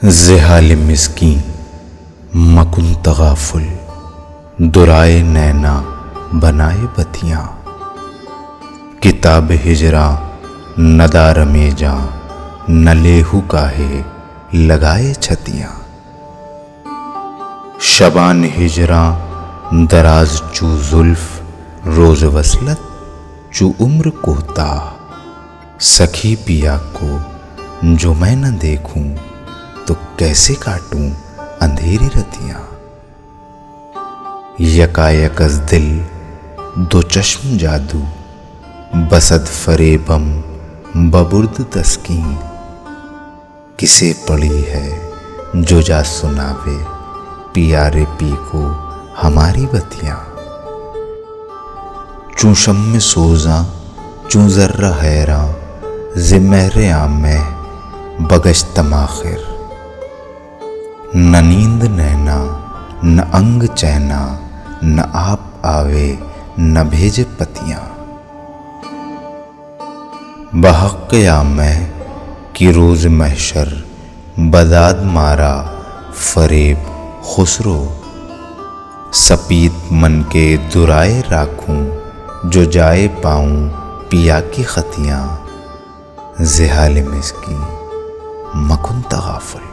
ज़ेहाल मिस्की मकुन तगाफुल, दुराए नैना बनाए बतियाँ। किताब हिजरा नदार में जा, न लेहू काहे लगाए छतियाँ। शबान हिजरा दराज चू जुल्फ, रोज वसलत चू उम्र कोता। सखी पिया को जो मैं न देखूं, तो कैसे काटूं अंधेरी रतियां। यकायकस दिल दो चश्म जादू, बसद फरेबम बबुर्द तस्की। किसे पड़ी है जो जा सुनावे, पियारे पी को हमारी बतियां। चूं शम्मे सोजा चूं जर्रा हैरा, ज़िम्मेरे आमे बगश तमाखिर। न नींद नैना न अंग चैना, न आप आवे न भेजे पतियाँ। बहक आमे कि रोज महशर, बदाद मारा फरेब खुसरो। सपीत मन के दुराए राखूं, जो जाए पाऊं पिया की खतियाँ। ज़ेहाल मिस्की मकुन तगाफुल।